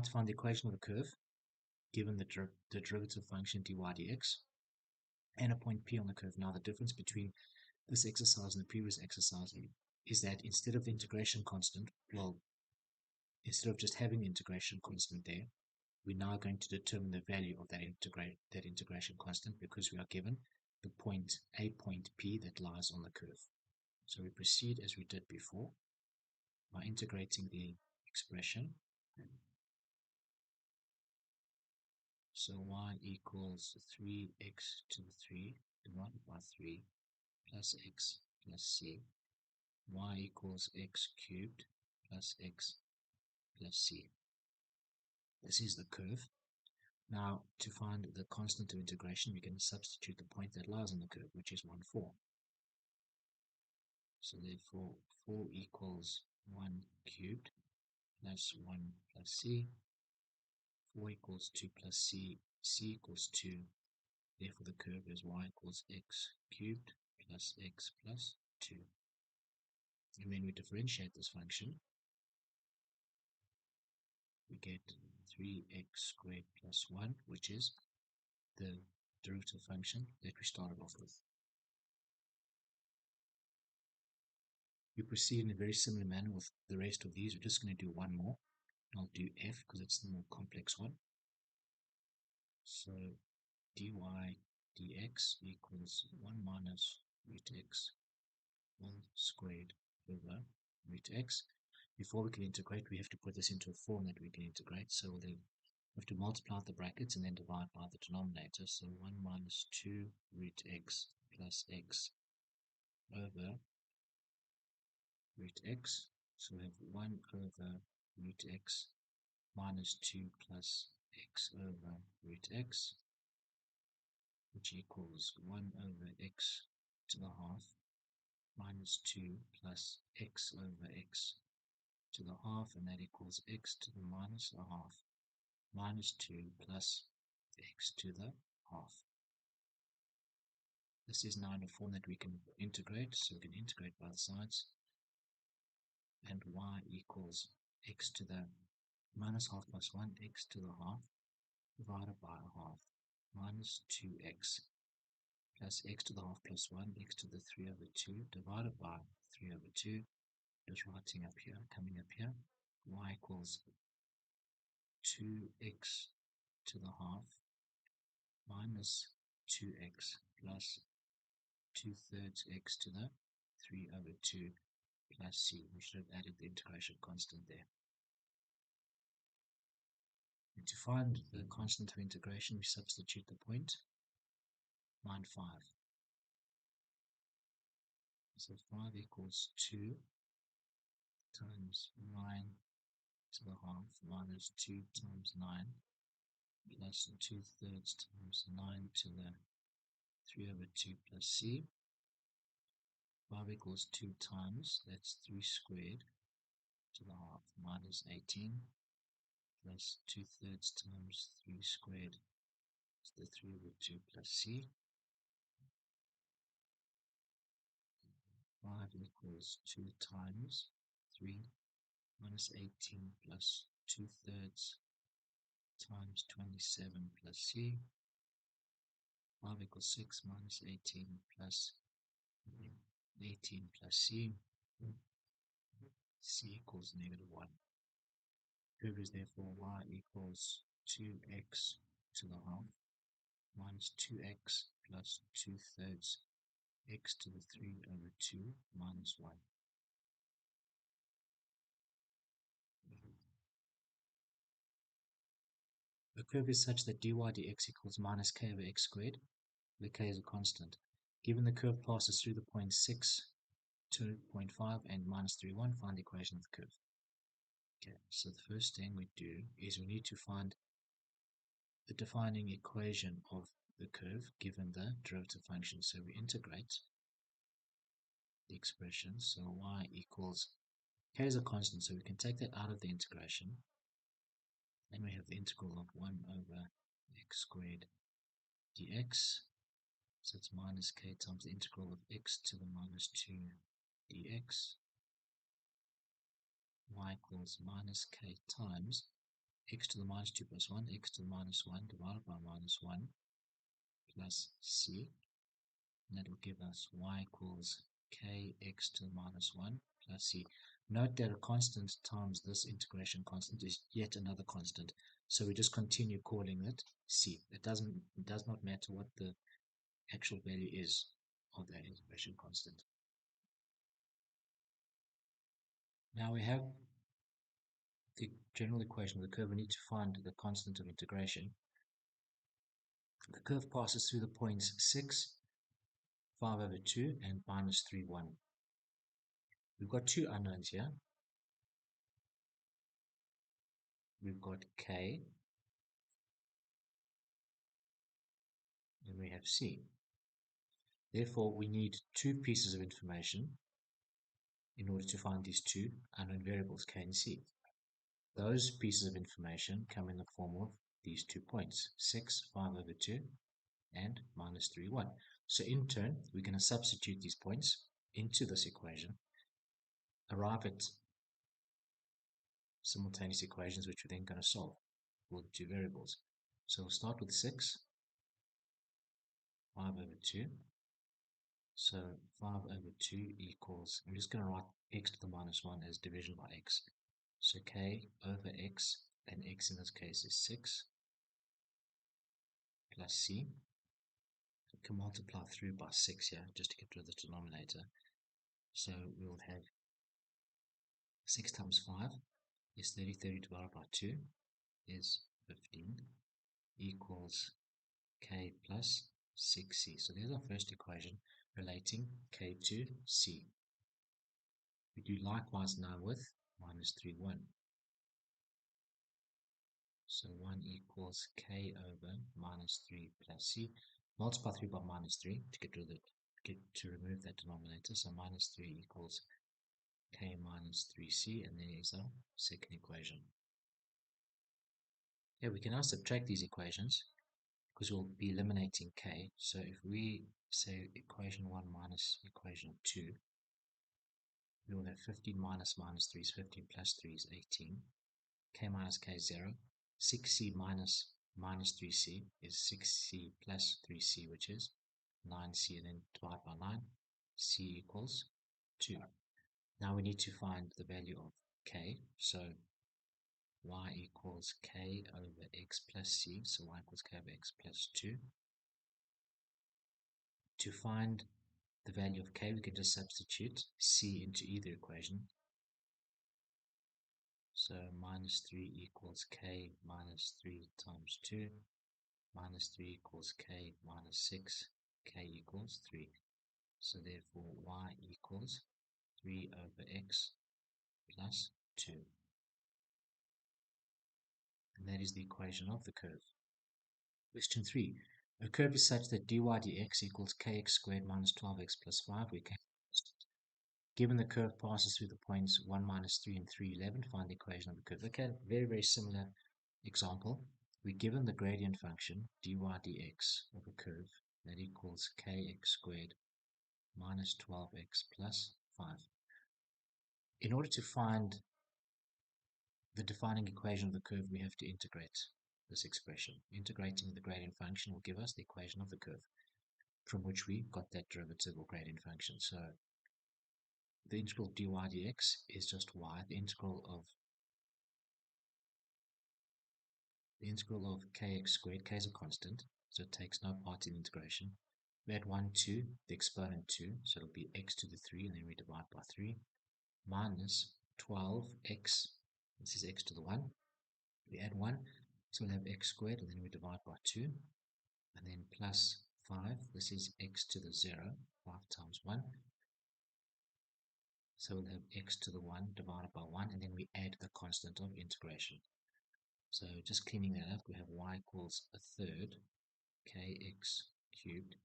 To find the equation of a curve, given the derivative function dy dx, and a point P on the curve. Now, the difference between this exercise and the previous exercise is that instead of the integration constant, well, instead of just having the integration constant there, we're now going to determine the value of that integration constant because we are given the point, a point P that lies on the curve. So we proceed as we did before by integrating the expression. So y equals 3x to the 3 divided by 3 plus x plus c. Y equals x cubed plus x plus c. This is the curve. Now, to find the constant of integration, we can substitute the point that lies on the curve, which is 1, 4. So therefore, 4 equals 1 cubed plus 1 plus c. 4 equals 2 plus c. C equals 2. Therefore, the curve is y equals x cubed plus x plus 2. And when we differentiate this function, we get 3x squared plus 1, which is the derivative function that we started off with. We proceed in a very similar manner with the rest of these. We're just going to do one more. I'll do f because it's the more complex one. So dy dx equals 1 minus root x all squared over root x. Before we can integrate, we have to put this into a form that we can integrate. So we have to multiply out the brackets and then divide by the denominator. So 1 minus 2 root x plus x over root x. So we have 1 over root x minus 2 plus x over root x, which equals 1 over x to the half minus 2 plus x over x to the half, and that equals x to the minus the half minus 2 plus x to the half. This is now in a form that we can integrate, so we can integrate both sides, and y equals x to the minus half plus 1, x to the half divided by a half minus 2x plus x to the half plus 1, x to the 3 over 2 divided by 3 over 2. Just writing up here, coming up here, y equals 2x to the half minus 2x plus 2/3 x to the 3 over 2 plus c. We should have added the integration constant there. And to find the constant of integration, we substitute the point, find 5. So 5 equals 2 times 9 to the half minus 2 times 9 plus 2/3 times 9 to the 3 over 2 plus c. 5 equals 2 times, that's 3 squared to the half minus 18 plus 2/3 times 3 squared is the 3 over 2 plus c. 5 equals 2 times 3 minus 18 plus 2/3 times 27 plus c. 5 equals 6 minus 18 plus 18 plus c. C equals -1. Curve is therefore y equals 2x to the half minus 2x plus 2/3 x to the 3 over 2 minus 1. The curve is such that dy dx equals minus k over x squared, where k is a constant. Given the curve passes through the points 6, 2.5 and minus 3, 1, find the equation of the curve. Okay, so the first thing we do is we need to find the defining equation of the curve given the derivative function. So we integrate the expression. So y equals, k is a constant, so we can take that out of the integration. Then we have the integral of 1 over x squared dx. So it's minus k times the integral of x to the minus 2 dx. Y equals minus k times x to the minus 2 plus 1, x to the minus 1 divided by minus 1 plus c. And that will give us y equals kx to the minus 1 plus c. Note that a constant times this integration constant is yet another constant. So we just continue calling it c. It does not matter what the actual value is of that integration constant. Now we have the general equation of the curve. We need to find the constant of integration. The curve passes through the points 6, 5 over 2, and minus 3, 1. We've got two unknowns here. We've got k, and we have c. Therefore, we need two pieces of information in order to find these two unknown variables, k and c. Those pieces of information come in the form of these 2 points, 6, 5 over 2, and minus 3, 1. So in turn, we're going to substitute these points into this equation, arrive at simultaneous equations which we're then going to solve for the two variables. So we'll start with 6, 5 over 2. So 5 over 2 equals, I'm just going to write x to the minus 1 as division by x. So k over x, and x in this case is 6, plus c. We can multiply through by 6 here, just to get rid of the denominator. So we'll have 6 times 5 is 30, 30 divided by 2 is 15, equals k plus 6c. So there's our first equation relating k to c. We do likewise now with minus 3, 1. So 1 equals k over minus 3 plus c. Multiply 3 by minus 3 to get rid of to remove that denominator. So minus 3 equals k minus 3c, and there is our second equation. Yeah, we can now subtract these equations because we'll be eliminating k. So if we say equation 1 minus equation 2, we will have 15 minus minus 3 is 15 plus 3 is 18. K minus k is 0. 6c minus minus 3c is 6c plus 3c, which is 9c, and then divide by 9. C equals 2. Now we need to find the value of k. So y equals k over x plus c. So y equals k over x plus 2. To find the value of k, we can just substitute c into either equation. So minus 3 equals k minus 3 times 2. Minus 3 equals k minus 6. K equals 3. So therefore y equals 3 over x plus 2. And that is the equation of the curve. Question 3. A curve is such that dy dx equals kx squared minus 12x plus 5. We can, given the curve passes through the points 1, minus 3, and 3, 11, find the equation of the curve. Okay, very, very similar example. We're given the gradient function dy dx of a curve that equals kx squared minus 12x plus 5. In order to find the defining equation of the curve, we have to integrate this expression. Integrating the gradient function will give us the equation of the curve, from which we got that derivative or gradient function. So the integral dy dx is just y. The integral of kx squared, k is a constant, so it takes no part in integration. We add 1 to the exponent 2, so it'll be x to the 3, and then we divide by 3, minus 12x, this is x to the 1. We add 1, so we'll have x squared, and then we divide by 2, and then plus 5, this is x to the 0, 5 times 1. So we'll have x to the 1 divided by 1, and then we add the constant of integration. So just cleaning that up, we have y equals a third kx cubed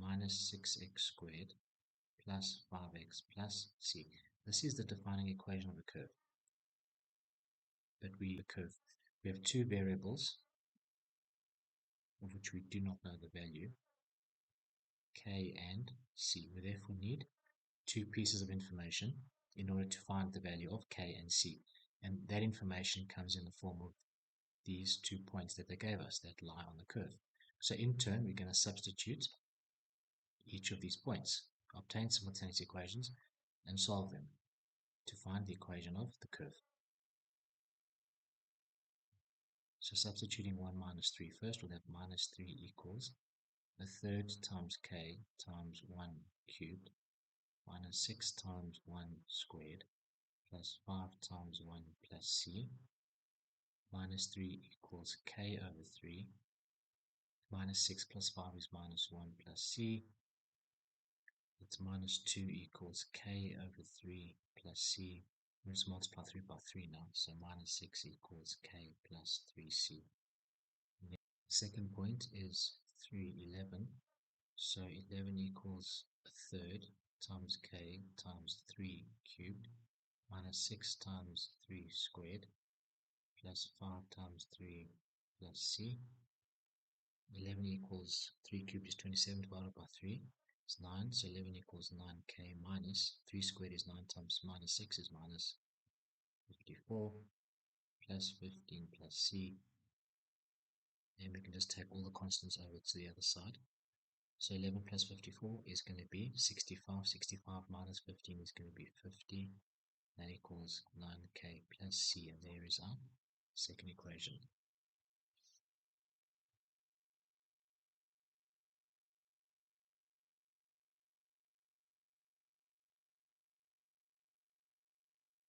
minus 6x squared plus 5x plus c. This is the defining equation of the curve. But we have two variables of which we do not know the value, k and c. We therefore need two pieces of information in order to find the value of k and c. And that information comes in the form of these 2 points that they gave us that lie on the curve. So in turn, we're going to substitute each of these points, obtain simultaneous equations, and solve them to find the equation of the curve. So substituting 1 minus 3 first, we'll have minus 3 equals a third times k times 1 cubed minus 6 times 1 squared plus 5 times 1 plus c minus 3 equals k over 3 minus 6 plus 5 is minus 1 plus c. It's minus 2 equals k over 3 plus c. Let's multiply 3 by 3 now, so minus 6 equals k plus 3c. The second point is 311, so 11 equals a third times k times 3 cubed minus 6 times 3 squared plus 5 times 3 plus c. 11 equals 3 cubed is 27 divided by 3 is 9, so 11 equals 9k minus 3 squared is 9 times minus 6 is minus 54 plus 15 plus c, and we can just take all the constants over to the other side. So 11 plus 54 is going to be 65, 65 minus 15 is going to be 50, that equals 9k plus c, and there is our second equation.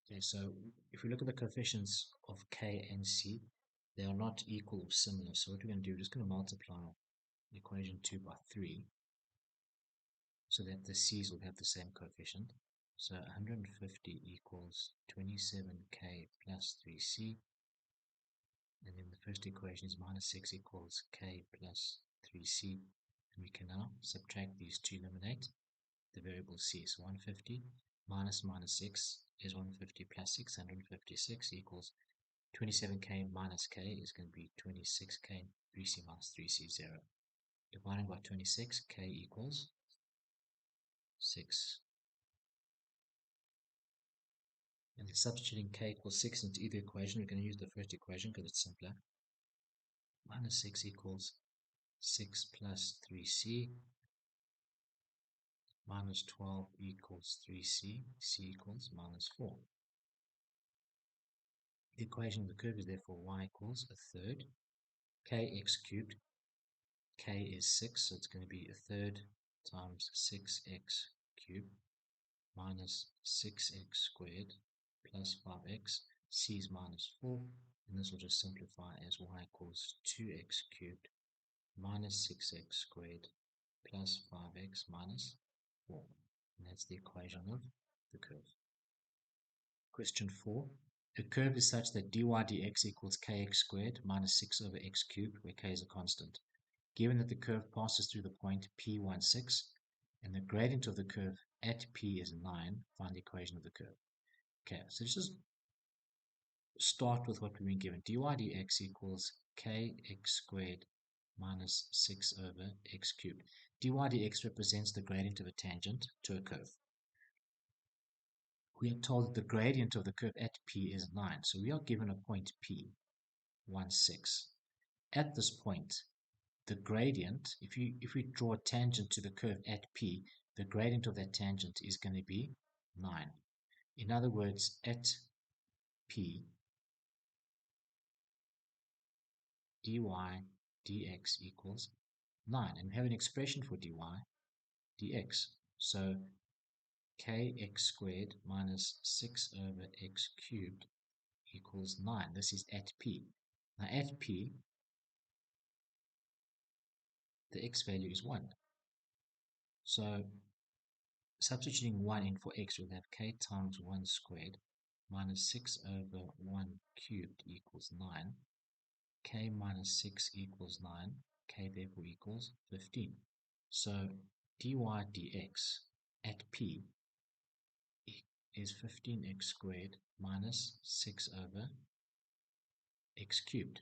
Okay, so if we look at the coefficients of k and c, they are not equal or similar. So what we're going to do, we're just going to multiply equation 2 by 3 so that the c's will have the same coefficient. So 150 equals 27k plus 3c. And then the first equation is minus 6 equals k plus 3c. And we can now subtract these to eliminate the variable c. So 150 minus 6 is 150 plus 656 equals 27k minus k is going to be 26k, 3c minus 3c, 0. Dividing by 26, k equals 6. And then substituting k equals 6 into either equation, we're going to use the first equation because it's simpler. Minus 6 equals 6 plus 3c minus 12 equals 3c, c equals minus 4. The equation of the curve is therefore y equals a third kx cubed. K is 6, so it's going to be a third times 6x cubed minus 6x squared plus 5x. C is minus 4, and this will just simplify as y equals 2x cubed minus 6x squared plus 5x minus 4. And that's the equation of the curve. Question 4. A curve is such that dy dx equals kx squared minus 6 over x cubed, where k is a constant. Given that the curve passes through the point P16 and the gradient of the curve at P is 9, find the equation of the curve. Okay, so let's just start with what we've been given. Dy dx equals kx squared minus 6 over x cubed. Dy dx represents the gradient of a tangent to a curve. We are told that the gradient of the curve at P is 9, so we are given a point P16. At this point, the gradient, if we draw a tangent to the curve at P, the gradient of that tangent is going to be 9. In other words, at P, dy dx equals 9. And we have an expression for dy dx. So kx squared minus 6 over x cubed equals 9. This is at P. Now at P, the x value is 1. So substituting 1 in for x, we'll have k times 1 squared minus 6 over 1 cubed equals 9. K minus 6 equals 9. K therefore equals 15. So dy dx at P is 15x squared minus 6 over x cubed.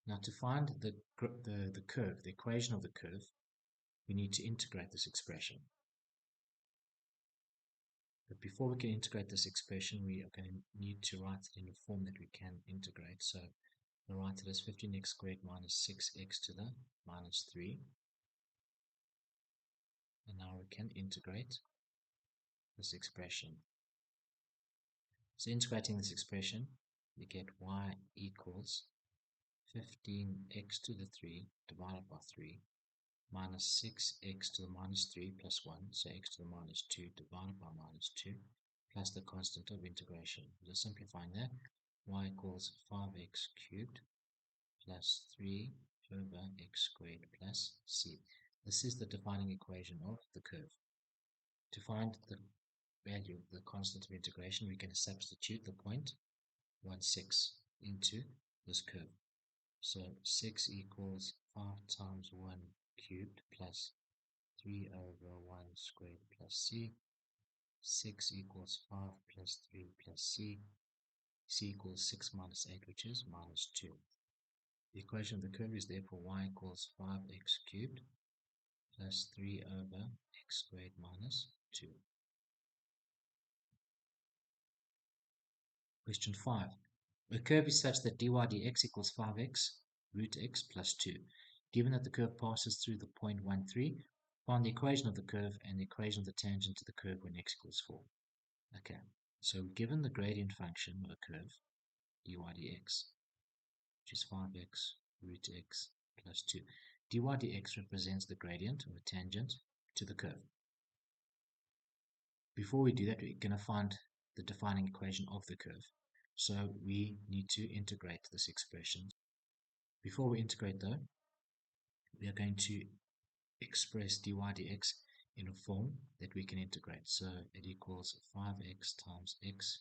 Now to find the curve, the equation of the curve, we need to integrate this expression. But before we can integrate this expression, we are going to need to write it in a form that we can integrate. So we'll write it as 15x squared minus 6x to the minus 3. And now we can integrate this expression. So integrating this expression, we get y equals 15x to the 3 divided by 3 minus 6x to the minus 3 plus 1, so x to the minus 2 divided by minus 2, plus the constant of integration. Just simplifying that, y equals 5x cubed plus 3 over x squared plus c. This is the defining equation of the curve. To find the value of the constant of integration, we're going to substitute the point 1, 6 into this curve. So 6 equals 5 times 1 cubed plus 3 over 1 squared plus c. 6 equals 5 plus 3 plus c. C equals 6 minus 8, which is minus 2. The equation of the curve is therefore y equals 5x cubed plus 3 over x squared minus 2. Question 5. The curve is such that dy dx equals 5x root x plus 2. Given that the curve passes through the point 1, 3, find the equation of the curve and the equation of the tangent to the curve when x equals 4. Okay, so given the gradient function of a curve, dy dx, which is 5x root x plus 2. dy dx represents the gradient of a tangent to the curve. Before we do that, we're going to find the defining equation of the curve. So we need to integrate this expression. Before we integrate though, we are going to express dy dx in a form that we can integrate. So it equals 5x times x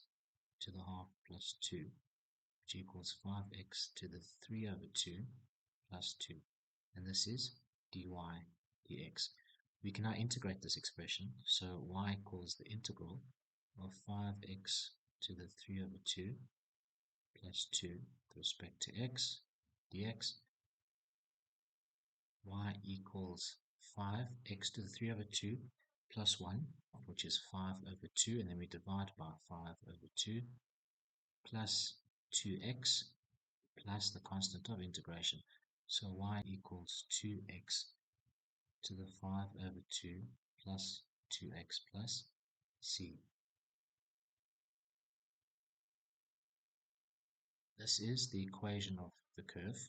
to the half plus 2, which equals 5x to the 3 over 2 plus 2. And this is dy dx. We can now integrate this expression. So y equals the integral of 5x to the 3 over 2 plus 2 with respect to x dx. Y equals 5x to the 3 over 2 plus 1, which is 5 over 2, and then we divide by 5 over 2 plus 2x plus the constant of integration. So y equals 2x to the 5 over 2 plus 2x plus c. This is the equation of the curve.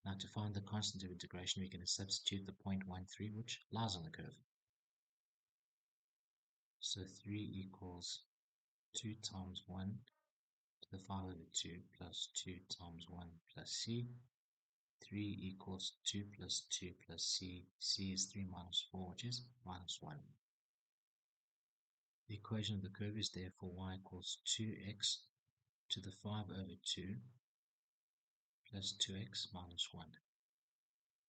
Now to find the constant of integration, we're going to substitute the point 1, 3, which lies on the curve. So 3 equals 2 times 1 to the 5 over 2 plus 2 times 1 plus c. 3 equals 2 plus 2 plus c. c is 3 minus 4, which is minus 1. The equation of the curve is therefore y equals 2x to the 5 over 2 plus 2x minus 1.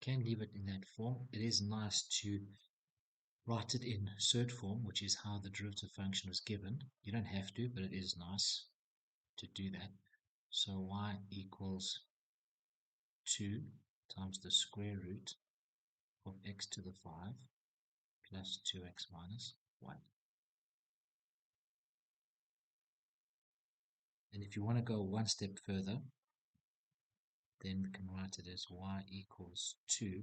Can leave it in that form. It is nice to write it in surd form, which is how the derivative function was given. You don't have to, but it is nice to do that. So y equals 2 times the square root of x to the 5 plus 2x minus 1. And if you want to go one step further, then we can write it as y equals 2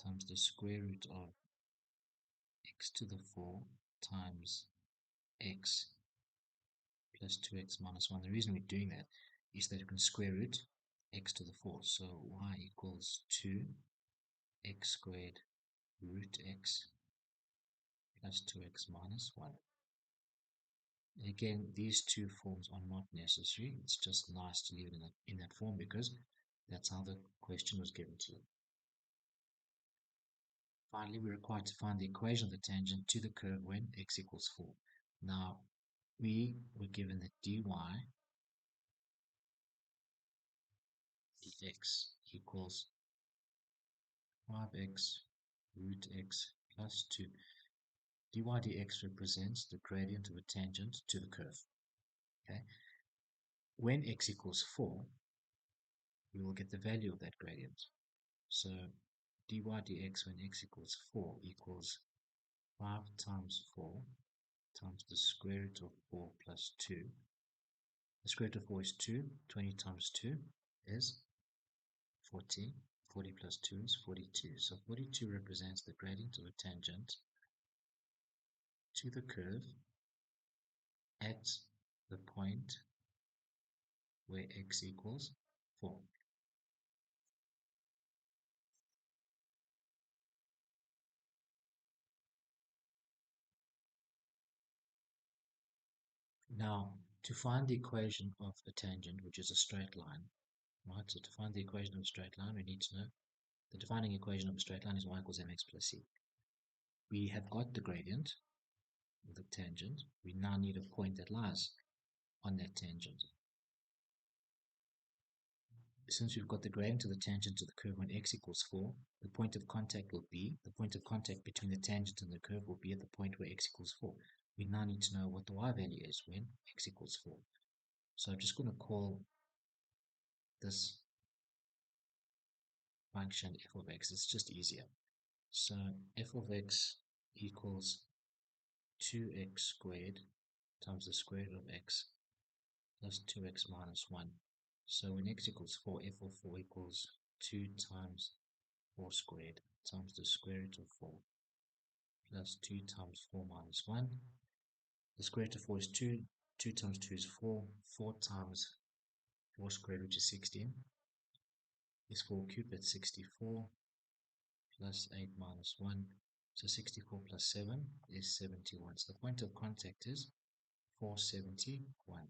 times the square root of x to the 4 times x plus 2x minus 1. The reason we're doing that is that you can square root x to the 4. So y equals 2 x squared root x plus 2x minus 1. And again, these two forms are not necessary. It's just nice to leave it in that form because that's how the question was given to you. Finally, we're required to find the equation of the tangent to the curve when x equals 4. Now, we were given that dy dx equals 5x root x plus 2. dy dx represents the gradient of a tangent to the curve. Okay. When x equals 4, we will get the value of that gradient. So dy dx when x equals 4 equals 5 times 4 times the square root of 4 plus 2. The square root of 4 is 2. 20 times 2 is 40. 40 plus 2 is 42. So 42 represents the gradient of a tangent to the curve at the point where x equals 4. Now, to find the equation of a tangent, which is a straight line, right? So to find the equation of a straight line, we need to know the defining equation of a straight line is y equals mx plus c. We have got the gradient of the tangent. We now need a point that lies on that tangent. Since we've got the gradient of the tangent to the curve when x equals 4, the point of contact between the tangent and the curve will be at the point where x equals 4. We now need to know what the y value is when x equals 4. So I'm just going to call this function f of x. It's just easier. So f of x equals 2x squared times the square root of x plus 2x minus 1. So when x equals 4, f of 4 equals 2 times 4 squared times the square root of 4 plus 2 times 4 minus 1. The square root of 4 is 2. 2 times 2 is 4. 4 times 4 squared, which is 16, is 4 cubed, that's 64, plus 8 minus 1. So 64 plus 7 is 71. So the point of contact is 471.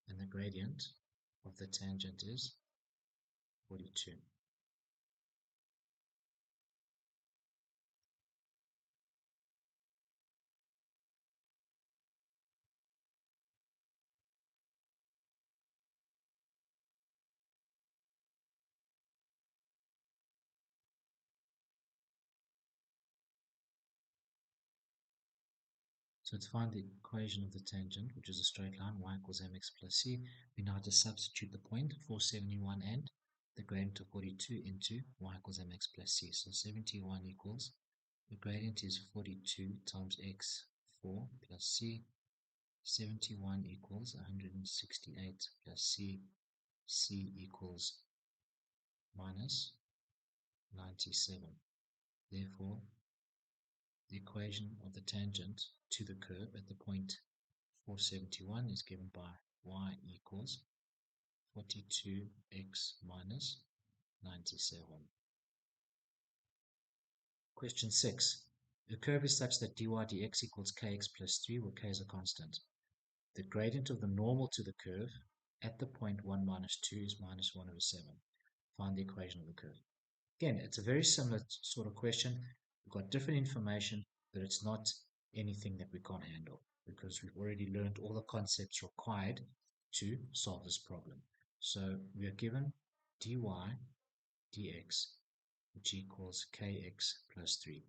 And the gradient of the tangent is 42. So to find the equation of the tangent, which is a straight line, y equals mx plus c, we now have to substitute the point 471 and the gradient of 42 into y equals mx plus c. So 71 equals, the gradient is 42 times x 4 plus c. 71 equals 168 plus c. C equals minus 97. Therefore, the equation of the tangent to the curve at the point 471 is given by y equals 42x minus 97. Question 6. The curve is such that dy dx equals kx plus 3, where k is a constant. The gradient of the normal to the curve at the point 1 minus 2 is minus 1 over 7. Find the equation of the curve. Again, it's a very similar sort of question. We've got different information, but it's not anything that we can't handle because we've already learned all the concepts required to solve this problem. So we are given dy dx, which equals kx plus 3.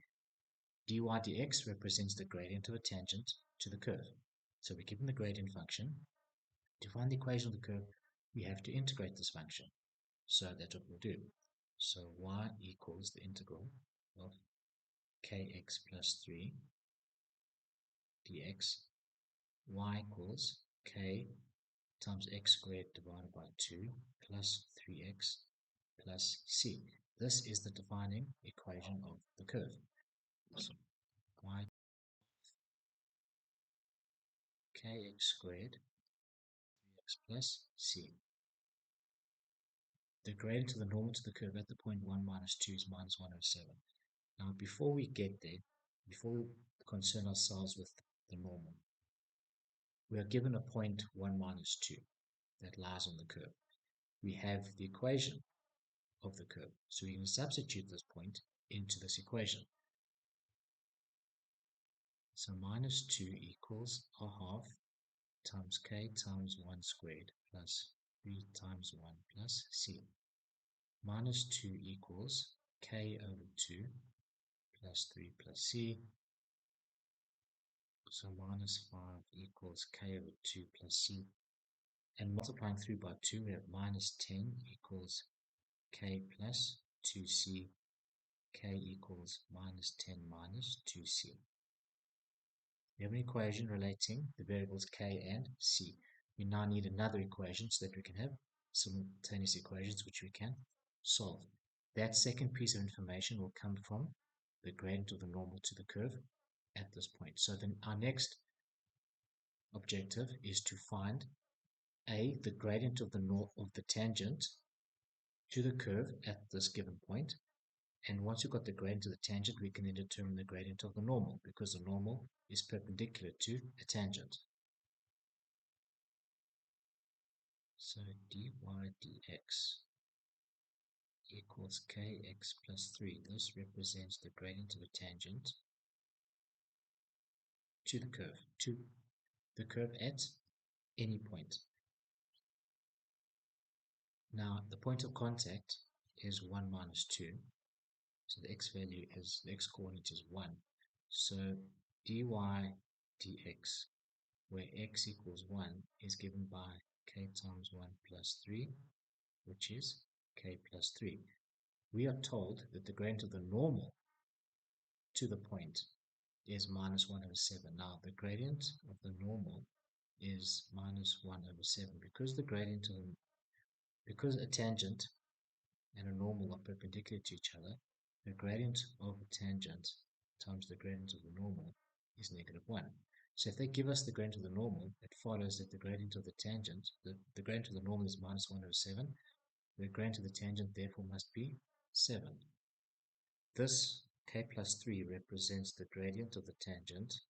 dy dx represents the gradient of a tangent to the curve. So we're given the gradient function. To find the equation of the curve, we have to integrate this function. So that's what we'll do. So y equals the integral of kx plus 3 dx. Y equals k times x squared divided by 2 plus 3x plus c. This is the defining equation of the curve. So y kx squared 3x plus c. The gradient of the normal to the curve at the point 1 minus 2 is minus 1 over 7. Now before we get there, before we concern ourselves with the normal, we are given a point 1 minus 2 that lies on the curve. We have the equation of the curve, so we can substitute this point into this equation. So minus 2 equals a half times k times 1 squared plus 3 times 1 plus c. Minus 2 equals k over 2 plus 3 plus c. So minus 5 equals k over 2 plus c. And multiplying through by 2, we have minus 10 equals k plus 2c. K equals minus 10 minus 2c. We have an equation relating the variables k and c. We now need another equation so that we can have simultaneous equations which we can solve. That second piece of information will come from the gradient of the normal to the curve at this point. So then our next objective is to find the gradient of the tangent to the curve at this given point. And once you've got the gradient of the tangent, we can then determine the gradient of the normal, because the normal is perpendicular to a tangent. So dy dx equals kx plus 3. This represents the gradient of a tangent to the curve at any point. Now, the point of contact is 1 minus 2. So the x value is, the x coordinate is 1. So dy dx, where x equals 1, is given by k times 1 plus 3, which is k plus 3. We are told that the gradient of the normal to the point is minus 1 over 7. Now, the gradient of the normal is minus 1 over 7. Because a tangent and a normal are perpendicular to each other, the gradient of a tangent times the gradient of the normal is negative 1. So if they give us the gradient of the normal, it follows that the gradient of the tangent, the gradient of the normal is minus 1 over 7. The gradient of the tangent therefore must be 7. This k plus 3 represents the gradient of the tangent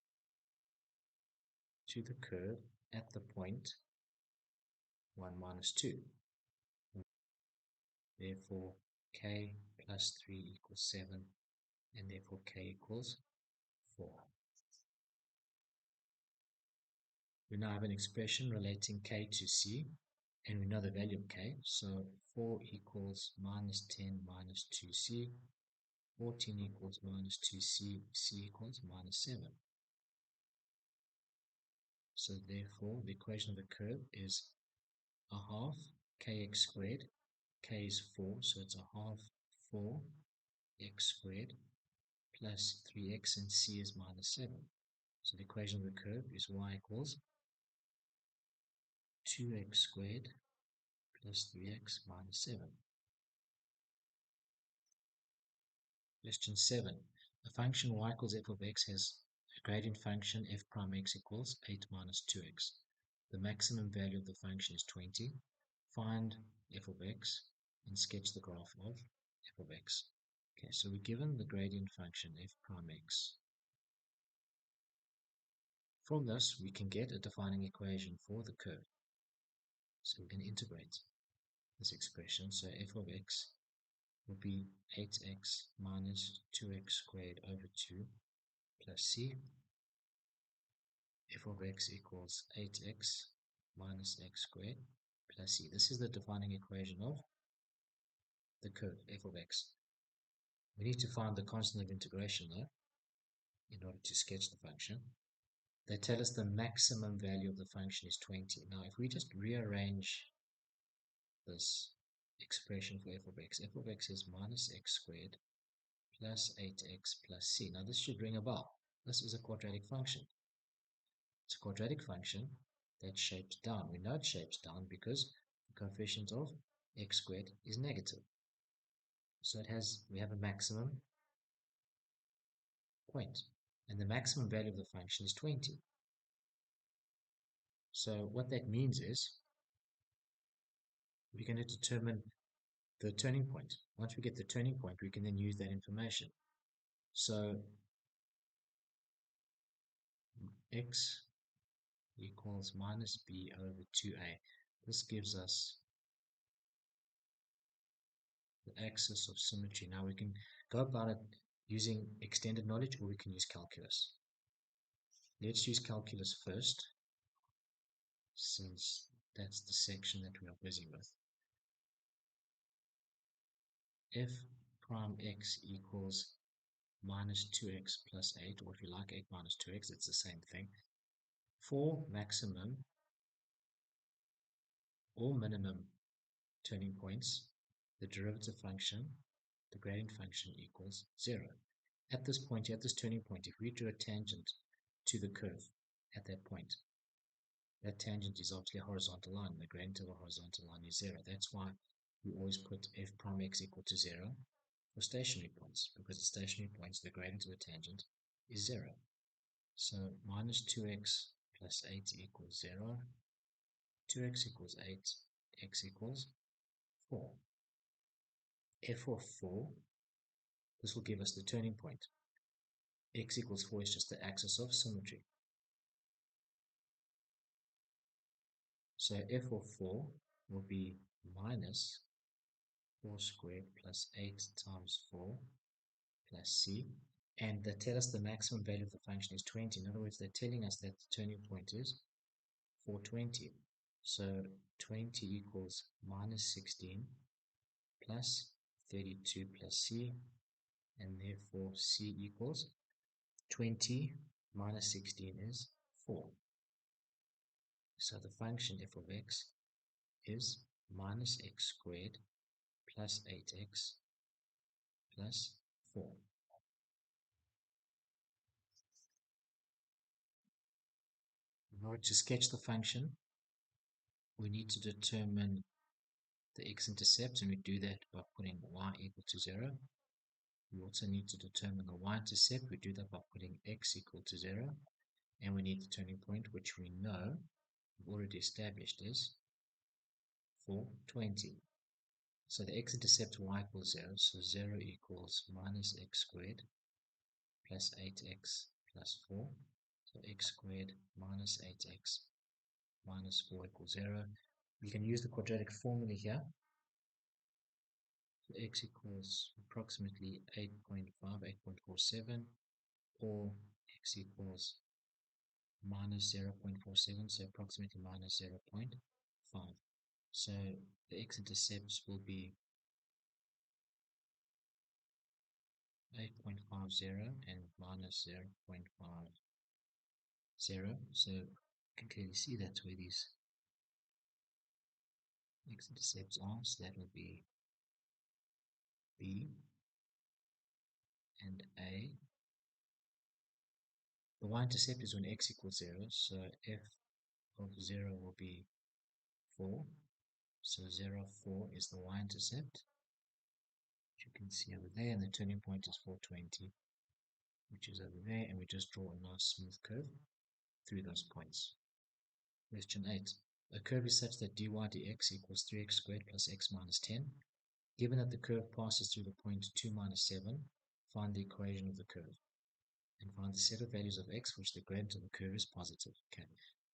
to the curve at the point 1 minus 2. Therefore, k plus 3 equals 7, and therefore k equals 4. We now have an expression relating k to c, and we know the value of k. So 4 equals minus 10 minus 2c, 14 equals minus 2c, c equals minus 7. So therefore, the equation of the curve is a half kx squared. K is 4, so it's a half 4x squared plus 3x, and c is minus 7. So the equation of the curve is y equals 2x squared plus 3x minus 7. Question 7. A function y equals f of x has a gradient function f prime x equals 8 minus 2x. The maximum value of the function is 20. Find f of x and sketch the graph of f of x. Okay, so we're given the gradient function f prime x. From this, we can get a defining equation for the curve. So we're going to integrate this expression. So f of x will be 8x minus 2x squared over 2 plus c. F of x equals 8x minus x squared plus c. This is the defining equation of the curve f of x. We need to find the constant of integration though in order to sketch the function. They tell us the maximum value of the function is 20. Now if we just rearrange this expression for f of x is minus x squared plus 8x plus c. Now this should ring a bell. This is a quadratic function. It's a quadratic function that shapes down. We know it shapes down because the coefficient of x squared is negative. So we have a maximum point, and the maximum value of the function is 20. So what that means is we're going to determine the turning point. Once we get the turning point, we can then use that information. So x equals minus b over 2a. This gives us the axis of symmetry. Now we can go about it using extended knowledge, or we can use calculus. Let's use calculus first, since that's the section that we are busy with. F prime x equals minus 2x plus 8, or if you like 8 minus 2x, it's the same thing. For maximum or minimum turning points, the derivative function, the gradient function, equals 0. At this point, at this turning point, if we drew a tangent to the curve at that point. That tangent is obviously a horizontal line. The gradient of a horizontal line is 0. That's why we always put f prime x equal to 0 for stationary points, because at stationary points the gradient of the tangent is 0. So minus 2x plus 8 equals 0. 2x equals 8, x equals 4. F of 4, this will give us the turning point. X equals 4 is just the axis of symmetry. So f of 4 will be minus 4 squared plus 8 times 4 plus c. And they tell us the maximum value of the function is 20. In other words, they're telling us that the turning point is 420. So 20 equals minus 16 plus 32 plus c, and therefore c equals 20 minus 16 is 4. So the function f of x is minus x squared plus 8x plus 4. In order to sketch the function, we need to determine the x-intercept, and we do that by putting y equal to 0. We also need to determine the y-intercept. We do that by putting x equal to 0. And we need the turning point, which we know, we've already established, is 420. So the x-intercept y equals 0, so 0 equals minus x squared plus 8x plus 4. So x squared minus 8x minus 4 equals 0. We can use the quadratic formula here. So x equals approximately 8.5, 8.47, or x equals minus 0.47, so approximately minus 0.5. So the x-intercepts will be 8.50 and minus 0.50. So you can clearly see that's where these x-intercepts are. So that will be B and A. The y-intercept is when x equals 0, so f of 0 will be 4. So 0, 4 is the y-intercept, which you can see over there, and the turning point is 420, which is over there, and we just draw a nice smooth curve through those points. Question 8. A curve is such that dy dx equals 3x squared plus x minus 10. Given that the curve passes through the point 2 minus 7, find the equation of the curve. And find the set of values of x for which the gradient of the curve is positive. Okay,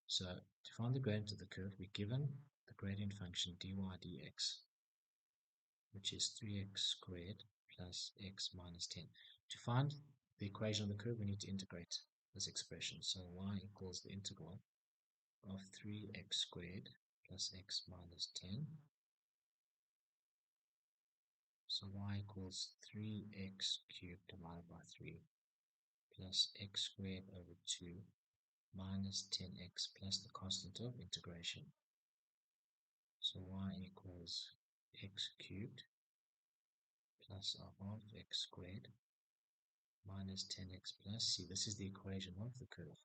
so to find the gradient of the curve, we're given the gradient function dy dx, which is 3x squared plus x minus 10. To find the equation of the curve, we need to integrate this expression. So y equals the integral of 3x squared plus x minus 10. So y equals 3x cubed divided by 3 plus x squared over 2 minus 10x plus the constant of integration. So y equals x cubed plus a half x squared minus 10x plus c. This is the equation of the curve.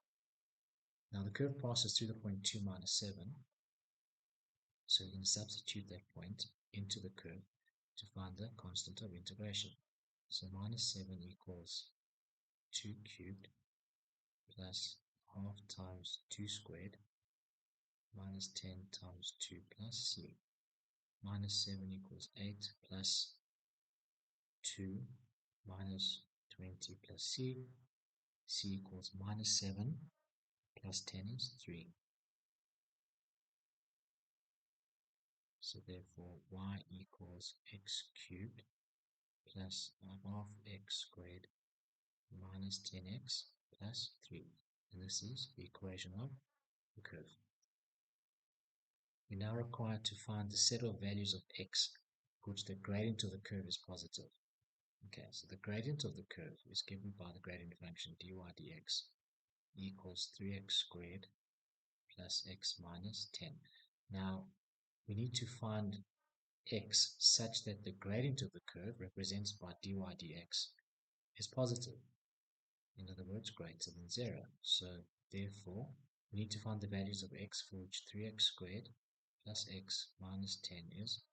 Now the curve passes through the point 2 minus 7. So we can substitute that point into the curve to find the constant of integration. So minus 7 equals 2 cubed plus half times 2 squared minus 10 times 2 plus c. Minus 7 equals 8 plus 2 minus 20 plus c. C equals minus 7 plus 10 is 3. So therefore y equals x cubed plus half x squared minus 10x plus 3. And this is the equation of the curve. We now require to find the set of values of x for which the gradient of the curve is positive. Okay, so the gradient of the curve is given by the gradient function dy dx equals 3x squared plus x minus 10. Now, we need to find x such that the gradient of the curve represented by dy dx is positive. in other words, greater than 0. So therefore, we need to find the values of x for which 3x squared plus x minus 10 is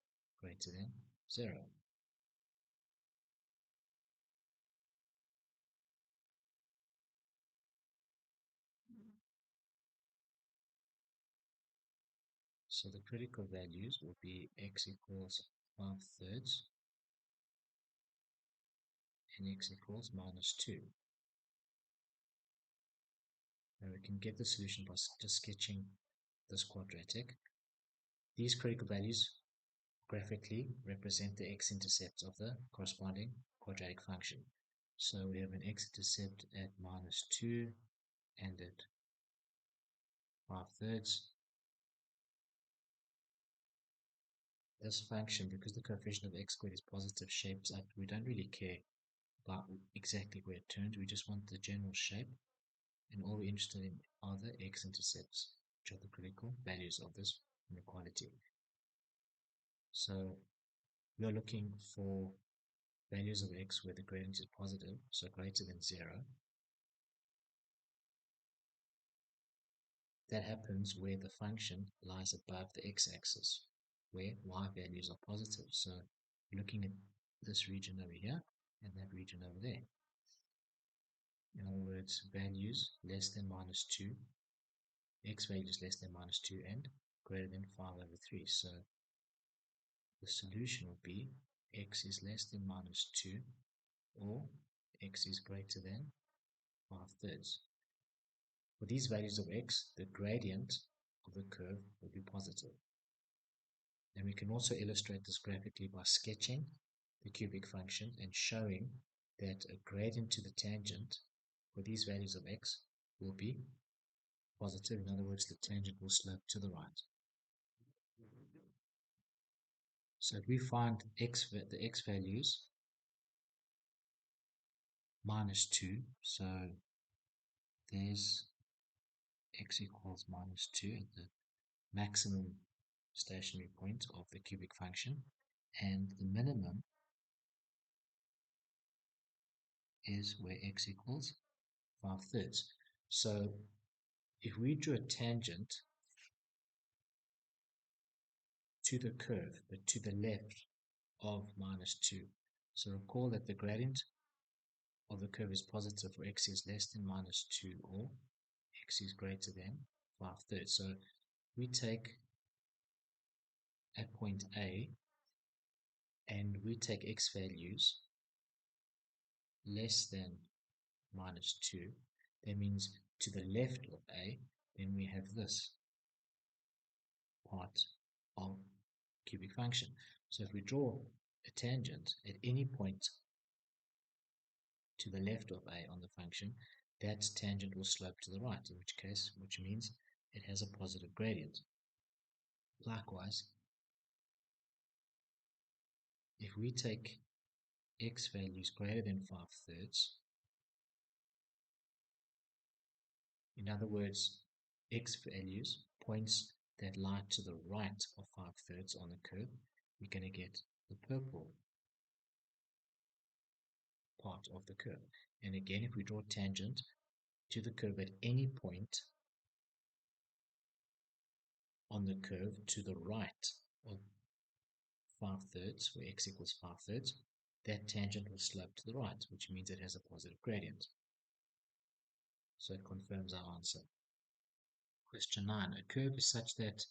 greater than 0. So the critical values will be x equals 5/3 and x equals minus 2. Now we can get the solution by just sketching this quadratic. These critical values graphically represent the x-intercepts of the corresponding quadratic function. So we have an x-intercept at minus 2 and at 5/3. This function, because the coefficient of x squared is positive, shapes up. We don't really care about exactly where it turns. We just want the general shape. And all we're interested in are the x-intercepts, which are the critical values of this inequality. So we are looking for values of x where the gradient is positive, so greater than 0. That happens where the function lies above the x-axis, where y values are positive. So looking at this region over here and that region over there. In other words, values less than minus 2, x values less than minus 2 and greater than 5/3. So the solution would be x is less than minus 2 or x is greater than 5/3. For these values of x, the gradient of the curve will be positive. And we can also illustrate this graphically by sketching the cubic function and showing that a gradient to the tangent for these values of x will be positive. In other words, the tangent will slope to the right. So if we find the x values minus 2, so there's x equals minus 2 at the maximum stationary point of the cubic function, and the minimum is where x equals 5/3. So if we drew a tangent to the curve, but to the left of minus 2, so recall that the gradient of the curve is positive for x is less than minus 2 or x is greater than 5/3. So we take at point A and we take x values less than minus 2. That means to the left of A, then we have this part of cubic function. So if we draw a tangent at any point to the left of A on the function, that tangent will slope to the right, which means it has a positive gradient. Likewise, if we take x values greater than 5/3, in other words, x values points that lie to the right of 5/3 on the curve, we're going to get the purple part of the curve. And again, if we draw a tangent to the curve at any point on the curve to the right of 5/3, where x equals 5/3, that tangent will slope to the right, which means it has a positive gradient. So it confirms our answer. Question 9. A curve is such that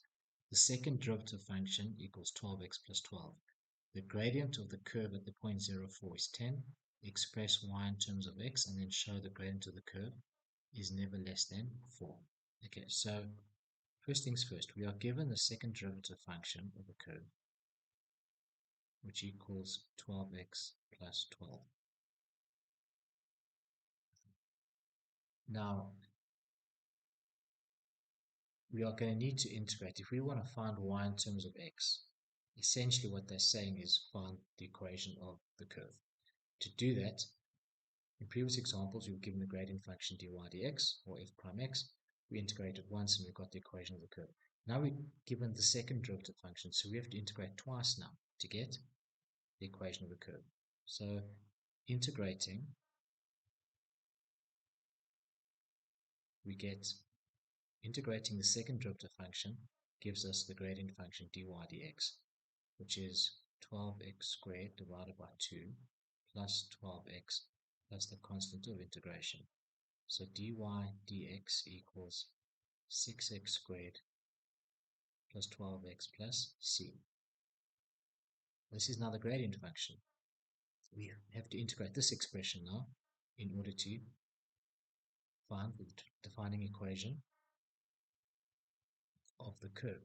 the second derivative function equals 12x plus 12. The gradient of the curve at the point 0,4 is 10. Express y in terms of x and then show the gradient of the curve is never less than 4. Okay, so first things first, we are given the second derivative function of a curve, which equals 12x plus 12. Now, we are going to need to integrate. If we want to find y in terms of x, essentially what they're saying is find the equation of the curve. To do that, in previous examples, we were given the gradient function dy dx, or f prime x. We integrated once and we've got the equation of the curve. Now we're given the second derivative function, so we have to integrate twice now to get the equation of the curve. So integrating we get integrating the second derivative function gives us the gradient function dy dx, which is 12x squared divided by 2 plus 12x plus the constant of integration. So dy dx equals 6x squared plus 12x plus c. This is now the gradient function. We have to integrate this expression now in order to find the defining equation of the curve.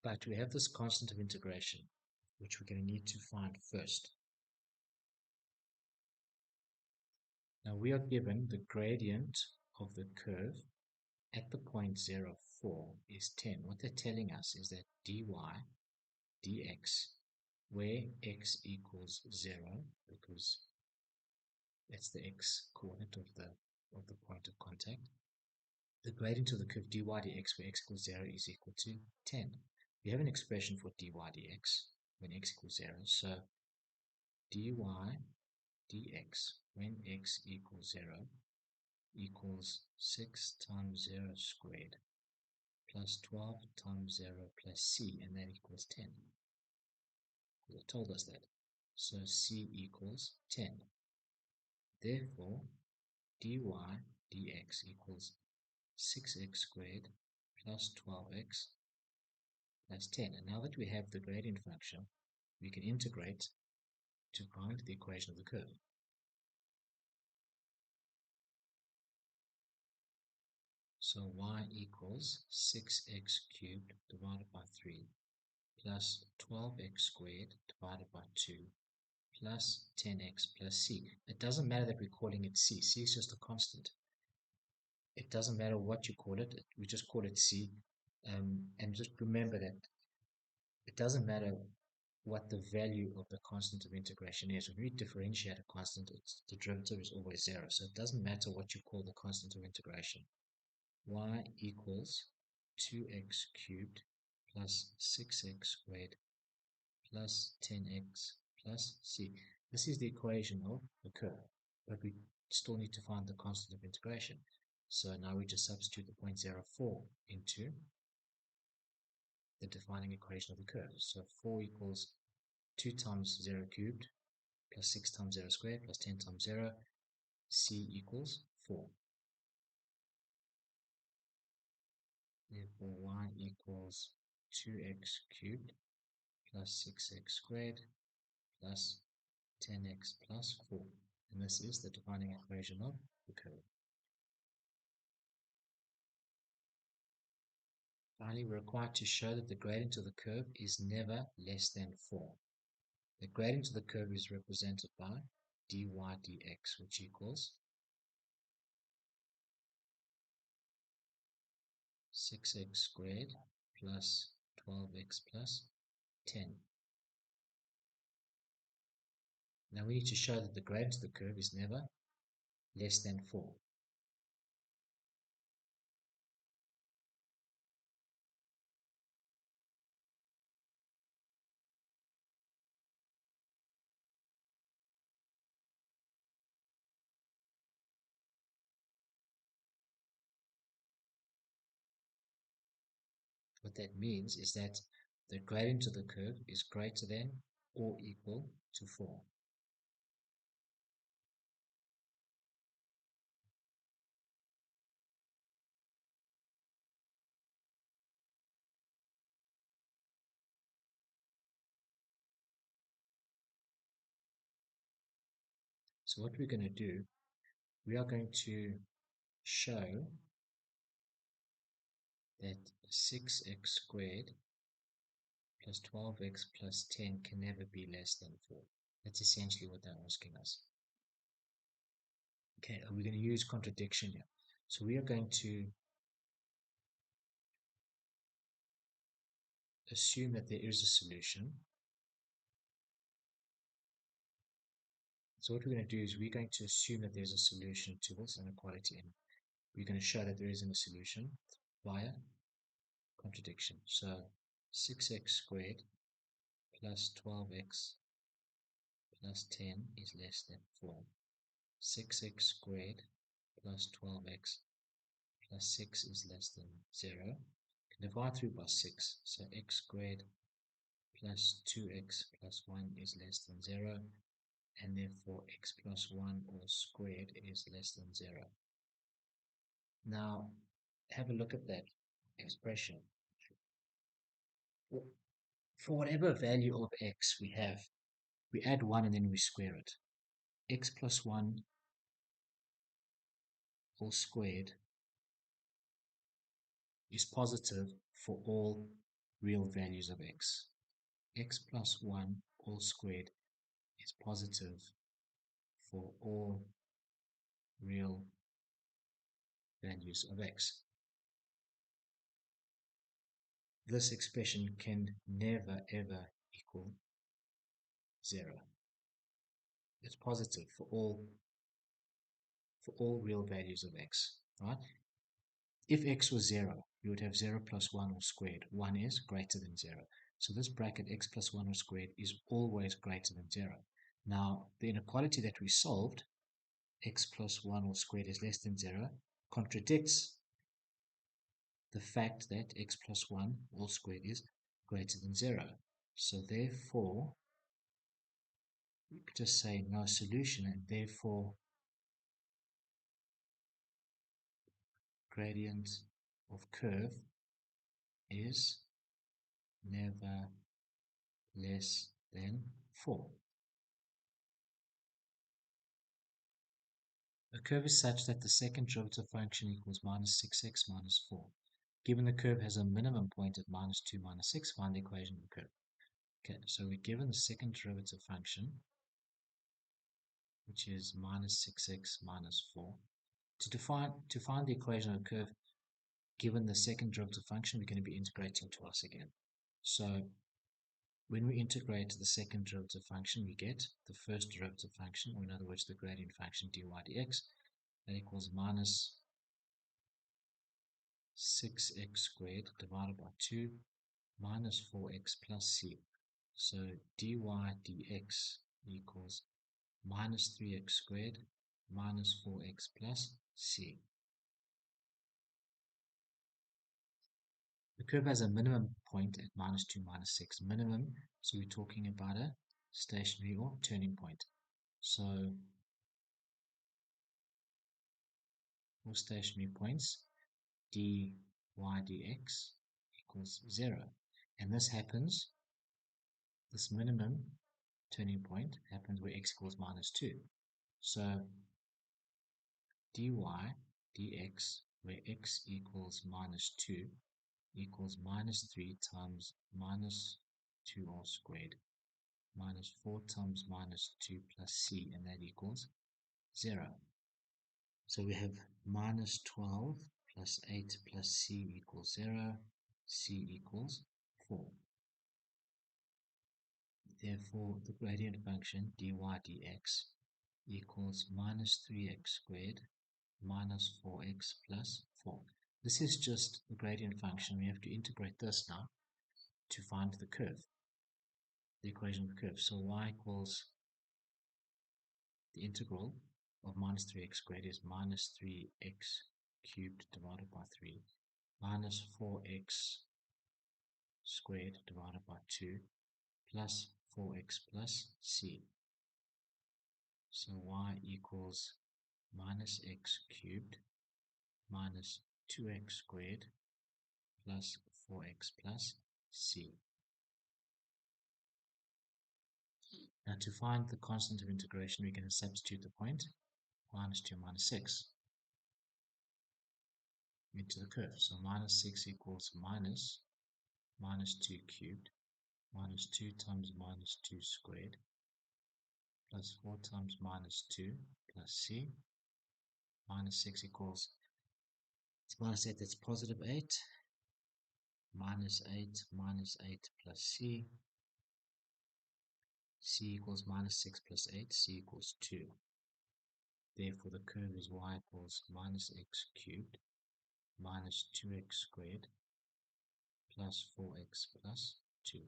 But we have this constant of integration, which we're going to need to find first. Now we are given the gradient of the curve at the point 0, 4 is 10. What they're telling us is that dy dx, where x equals 0, because that's the x coordinate of the point of contact, the gradient of the curve dy dx where x equals 0 is equal to 10. We have an expression for dy dx when x equals 0, so dy dx when x equals 0 equals 6 times 0 squared plus 12 times 0 plus c, and that equals 10. It told us that. So c equals 10. Therefore, dy dx equals 6x squared plus 12x plus 10. And now that we have the gradient function, we can integrate to find the equation of the curve. So y equals 6x cubed divided by 3 plus 12x squared divided by 2 plus 10x plus c. It doesn't matter that we're calling it c. C is just a constant. It doesn't matter what you call it. We just call it c. And just remember that it doesn't matter what the value of the constant of integration is. When we differentiate a constant, the derivative is always 0. So it doesn't matter what you call the constant of integration. Y equals 2x cubed plus 6x squared plus 10x plus c. This is the equation of the curve, but we still need to find the constant of integration. So now we just substitute the point 0, 4 into the defining equation of the curve. So 4 equals 2 times 0 cubed plus 6 times 0 squared plus 10 times 0. C equals 4. Therefore, y equals 2x cubed plus 6x squared plus 10x plus 4. And this is the defining equation of the curve. Finally, we're required to show that the gradient of the curve is never less than 4. The gradient of the curve is represented by dy dx, which equals 6x squared plus 12x plus 10. Now we need to show that the gradient of the curve is never less than 4. What that means is that the gradient of the curve is greater than or equal to 4. So what we're going to do, we are going to show that 6x squared plus 12x plus 10 can never be less than 4. That's essentially what they're asking us. Okay, we're going to use contradiction here. So we are going to assume that there is a solution. So what we're going to do is we're going to assume that there's a solution to this inequality, and we're going to show that there isn't a solution via contradiction. So 6x squared plus 12x plus 10 is less than 4. 6x squared plus 12x plus 6 is less than 0. Divide through by 6, so x squared plus 2x plus 1 is less than 0, and therefore x plus 1 all squared is less than 0. Now, have a look at that expression. For whatever value of x we have, we add 1 and then we square it. X plus 1 all squared is positive for all real values of x. X plus 1 all squared is positive for all real values of x. This expression can never ever equal 0. It's positive for all real values of x, right? If x was 0, you would have 0 plus 1 all squared. 1 is greater than 0. So this bracket x plus 1 all squared is always greater than 0. Now, the inequality that we solved, x plus 1 all squared is less than 0, contradicts the fact that x plus 1 all squared is greater than 0. So therefore, we could just say no solution, and therefore gradient of curve is never less than 4. A curve is such that the second derivative function equals minus 6x minus 4. Given the curve has a minimum point at minus 2 minus 6, find the equation of the curve. Okay, so we're given the second derivative function, which is minus 6x minus 4. To find the equation of the curve, given the second derivative function, we're going to be integrating twice again. So when we integrate the second derivative function, we get the first derivative function, or in other words, the gradient function dy dx, that equals minus 6x squared divided by 2 minus 4x plus c. So dy dx equals minus 3x squared minus 4x plus c. The curve has a minimum point at minus 2 minus 6. Minimum, so we're talking about a stationary or turning point. So for stationary points, dy dx equals 0. And this happens, this minimum turning point happens where x equals minus 2. So dy dx, where x equals minus 2, equals minus 3 times minus 2 all squared minus 4 times minus 2 plus c, and that equals 0. So we have minus 12 plus 8 plus c equals 0, c equals 4. Therefore, the gradient function dy dx equals minus 3x squared minus 4x plus 4. This is just the gradient function. We have to integrate this now to find the curve, the equation of the curve. So y equals the integral of minus 3x squared is minus 3x cubed divided by 3 minus 4x squared divided by 2 plus 4x plus c. So y equals minus x cubed minus 2x squared plus 4x plus c. Now to find the constant of integration, we're going to substitute the point minus 2 minus 6 into the curve. So minus 6 equals minus 2 cubed minus 2 times minus 2 squared plus 4 times minus 2 plus c. Minus 6 equals, it's minus 8, that's positive 8, minus 8 plus c. C equals minus 6 plus 8, c equals 2. Therefore, the curve is y equals minus x cubed minus 2x squared plus 4x plus 2.